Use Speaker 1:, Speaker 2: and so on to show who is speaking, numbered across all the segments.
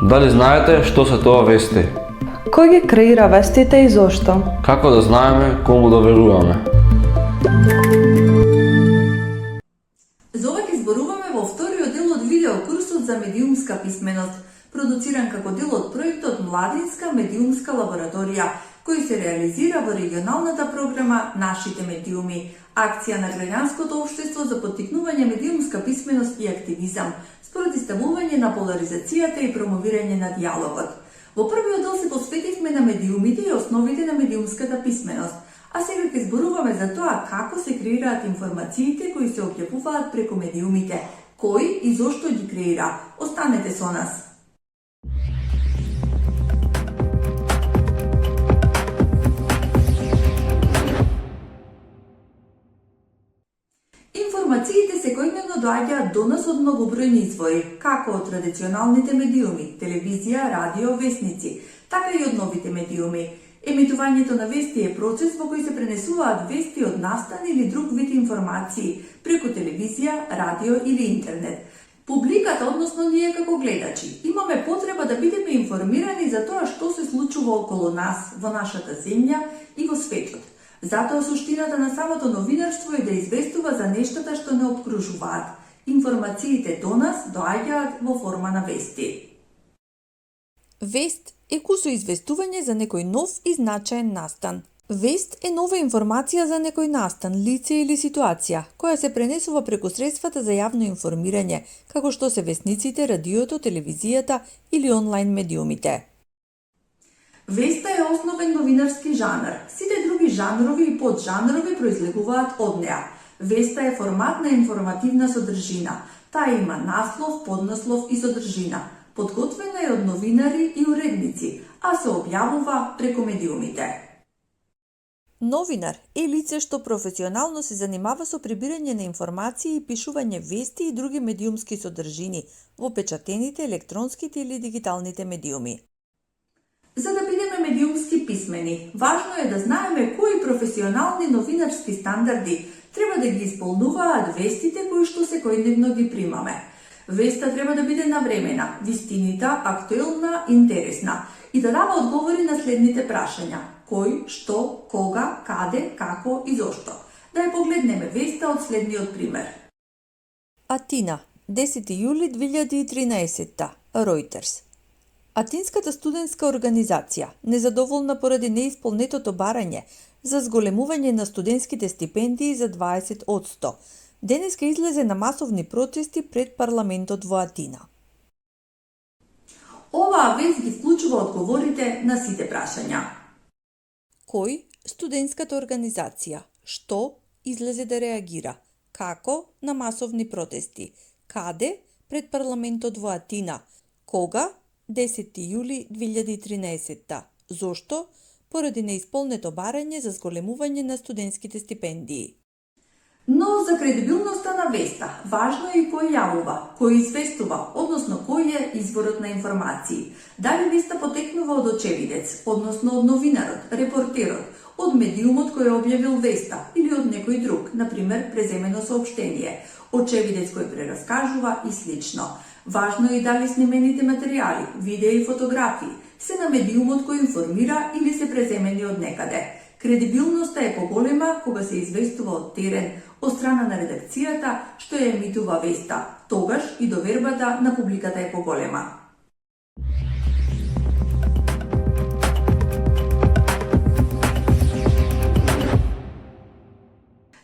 Speaker 1: Дали знаете што се тоа вести?
Speaker 2: Кој ги креира вестите и зошто?
Speaker 1: Како да знаеме кому да веруваме?
Speaker 3: За ова ќе зборуваме во вториот дел од видеокурсот за медиумска писменост, продуциран како дел од проектот Младинска медиумска лабораторија, кој се реализира во регионалната програма Нашите медиуми, акција на граѓанското општество за поттикнување медиумска писменост и активизам, спротивставување на поларизацијата и промовирање на диалогот. Во првиот дел се посветивме на медиумите и основите на медиумската писменост, а сега ќе зборуваме за тоа како се креираат информациите кои се објавуваат преку медиумите, кој и зошто ги креира. Останете со нас. Информациите секојдневно доаѓаат до нас од многобројни извори, како од традиционалните медиуми, телевизија, радио, весници, така и од новите медиуми. Емитувањето на вести е процес во кој се пренесуваат вести од настан или друг вид информации преку телевизија, радио или интернет. Публиката, односно ние како гледачи, имаме потреба да бидеме информирани за тоа што се случува околу нас, во нашата земја и во светот. Затоа суштината на самото новинарство е да известува за нештата што не обкружуваат. Информациите до нас доаѓаат во форма на вести.
Speaker 4: Вест е кусо известување за некој нов и значаен настан. Вест е нова информација за некој настан, лице или ситуација, која се пренесува преку средствата за јавно информирање, како што се весниците, радиото, телевизијата или онлайн медиумите.
Speaker 3: Веста е основен новинарски жанр. Сите други жанрови и поджанрови произлегуваат од неа. Веста е формат на информативна содржина. Таа има наслов, поднаслов и содржина. Подготвена е од новинари и уредници, а се објавува преку медиумите.
Speaker 4: Новинар е лице што професионално се занимава со прибирање на информации и пишување вести и други медиумски содржини во печатените, електронските или дигиталните медиуми.
Speaker 3: За да бидеме медиумски писмени, важно е да знаеме кои професионални новинарски стандарди треба да ги исполнуваат вестите кои што секојдневно ги примаме. Веста треба да биде навремена, вистинита, актуелна, интересна и да дава одговори на следните прашања: кој, што, кога, каде, како и зошто. Да ја погледнеме веста од следниот пример.
Speaker 4: Атина, 10 јули 2013, Reuters. Атинската студентска организација, незадоволна поради неисполнетото барање за зголемување на студентските стипендии за 20%, денеска излезе на масовни протести пред парламентот во Атина.
Speaker 3: Оваа вест ги вклучува одговорите на сите прашања.
Speaker 4: Кој? Студентската организација. Што? Излезе да реагира. Како? На масовни протести. Каде? Пред парламентот во Атина. Кога? 10 јули 2013. Зошто? Поради неисполнето барање за зголемување на студентските стипендии.
Speaker 3: Но за кредибилноста на веста, важно е и кој јавува, кој известува, односно кој е изворот на информации. Дали веста потекнува од очевидец, односно од новинарот, репортерот, од медиумот кој е објавил веста или од некој друг, например преземено соопштение, очевидец кој прераскажува и слично. Важно е и дали снимените материјали, видеа и фотографии се на медиумот кој информира или се преземени од некаде. Кредибилноста е поголема кога се известува од терен, од страна на редакцијата што ја емитува веста, тогаш и довербата на публиката е поголема.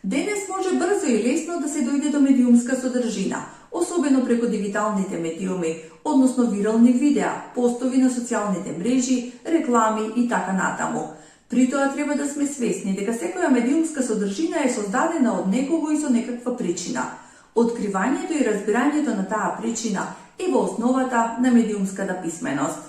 Speaker 3: Денес може брзо и лесно да се дојде до медиумска содржина, особено преку дигиталните медиуми, односно вирални видеа, постови на социјалните мрежи, реклами и така натаму. При тоа треба да сме свесни дека секоја медиумска содржина е создадена од некого и со некаква причина. Откривањето и разбирањето на таа причина е во основата на медиумската писменост.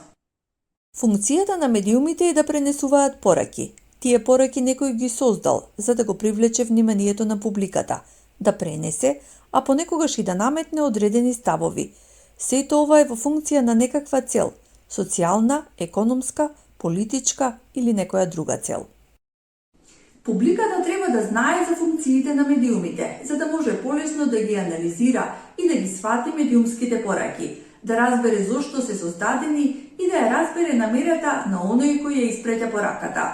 Speaker 4: Функцијата на медиумите е да пренесуваат пораки. Тие пораки некој ги создал за да го привлече вниманието на публиката, да пренесе, а понекогаш и да наметне одредени ставови. Сето ова е во функција на некаква цел – социјална, економска, политичка или некоја друга цел.
Speaker 3: Публиката треба да знае за функциите на медиумите, за да може полесно да ги анализира и да ги свати медиумските пораки, да разбере зошто се создадени и да ја разбере намерата на оној кој ја испреќа пораката.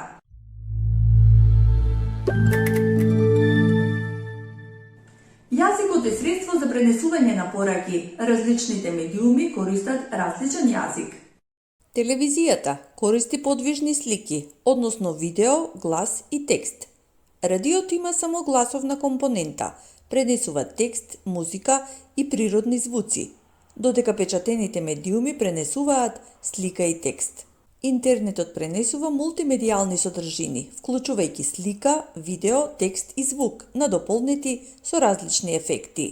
Speaker 3: Јазикот е средство за пренесување на пораки. Различните медиуми користат различен јазик.
Speaker 4: Телевизијата користи подвижни слики, односно видео, глас и текст. Радиото има само гласовна компонента, пренесува текст, музика и природни звуци, додека печатените медиуми пренесуваат слика и текст. Интернетот пренесува мултимедијални содржини, вклучувајќи слика, видео, текст и звук, надополнети со различни ефекти.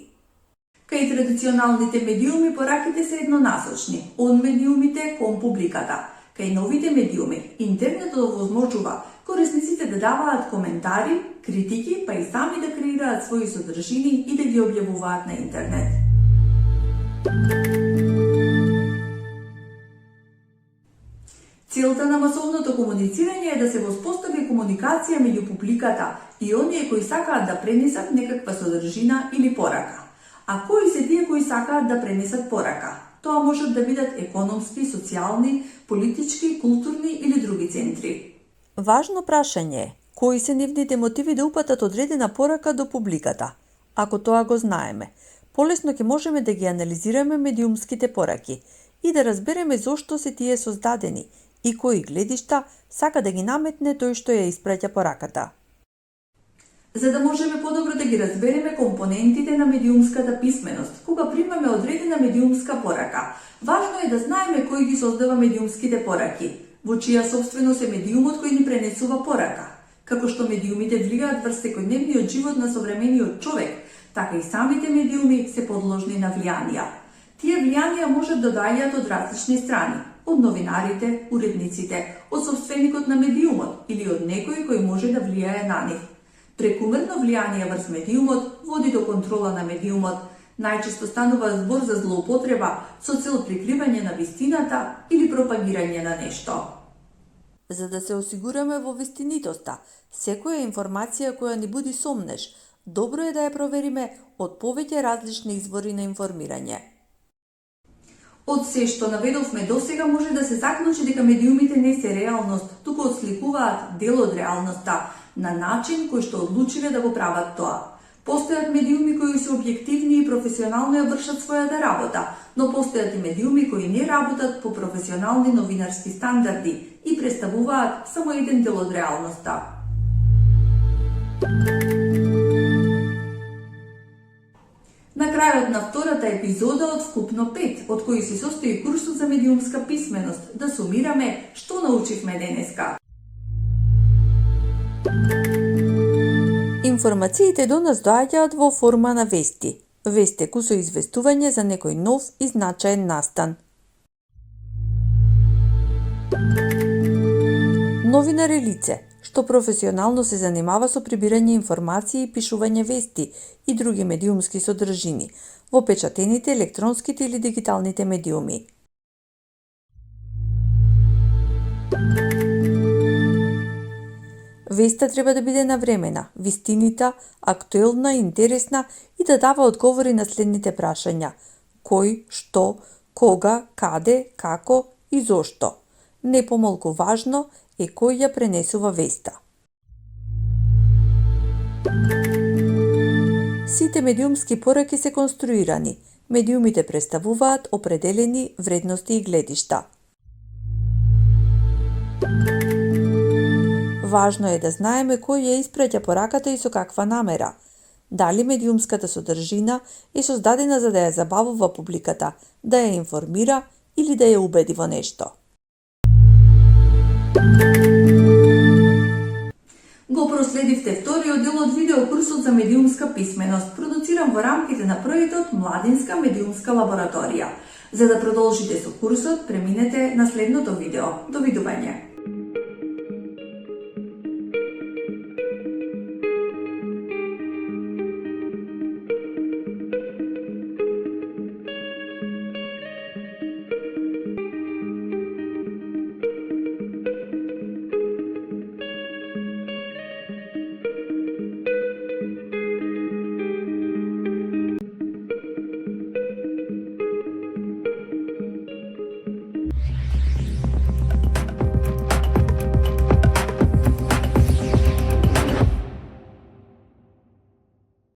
Speaker 3: Кај традиционалните медиуми пораките се еднонасочни, од медиумите кон публиката. Кај новите медиуми, интернетот овозможува корисниците да даваат коментари, критики, па и сами да креираат своји содржини и да ги објавуваат на интернет. Целта на масовното комуницирање е да се воспостави комуникација меѓу публиката и оние кои сакаат да пренесат некаква содржина или порака. А кои се тие кои сакаат да пренесат порака? Тоа можат да бидат економски, социјални, политички, културни или други центри.
Speaker 4: Важно прашање е, кои се нивните мотиви да упатат одредена порака до публиката? Ако тоа го знаеме, полесно ќе можеме да ги анализираме медиумските пораки и да разбереме зошто се тие создадени и кои гледишта сака да ги наметне тој што ја испраќа пораката.
Speaker 3: За да можеме подобро да ги разбереме компонентите на медиумската писменост, кога примаме одредена медиумска порака, важно е да знаеме кој ги создава медиумските пораки, во чија собственост е медиумот кој ни пренесува порака. Како што медиумите влијаат врз секојдневниот живот на современиот човек, така и самите медиуми се подложни на влијанија. Тие влијанија можат да доаѓаат од различни страни, од новинарите, уредниците, од собственикот на медиумот или од некој кој може да влијае на нив. Прекумерно влијание врз медиумот води до контрола на медиумот. Најчесто станува збор за злоупотреба со цел прикривање на вистината или пропагирање на нешто.
Speaker 4: За да се осигураме во вистинитоста, секоја информација која ни буди сомнеш, добро е да ја провериме од повеќе различни извори на информирање.
Speaker 3: Од се што наведовме досега може да се заклучи дека медиумите не се реалност, туку отсликуваат дел од реалноста, на начин кој што одлучиле да го прават тоа. Постојат медиуми кои се објективни и професионално ја вршат својата работа, но постојат и медиуми кои не работат по професионални новинарски стандарди и представуваат само еден дел од реалноста. На крајот на втората епизода од вкупно 5, од кои се состои курсот за медиумска писменост, да сумираме што научивме денеска.
Speaker 4: Информациите до нас доаѓаат во форма на вести. Вестеку со известување за некој нов и значаен настан. Новинар е лице, што професионално се занимава со прибирање информации и пишување вести и други медиумски содржини во печатените, електронските или дигиталните медиуми. Веста треба да биде навремена, вистинита, актуелна, интересна и да дава одговори на следните прашања: кој, што, кога, каде, како и зошто. Не помалку важно е кој ја пренесува веста. Сите медиумски пораки се конструирани. Медиумите представуваат определени вредности и гледишта. Важно е да знаеме кој ја испраќа пораката и со каква намера. Дали медиумската содржина е создадена за да ја забавува публиката, да ја информира или да ја убеди во нешто.
Speaker 3: Го проследивте вториот дел од видеокурсот за медиумска писменост, продуциран во рамките на проектот Младинска медиумска лабораторија. За да продолжите со курсот, преминете на следното видео. Довидување!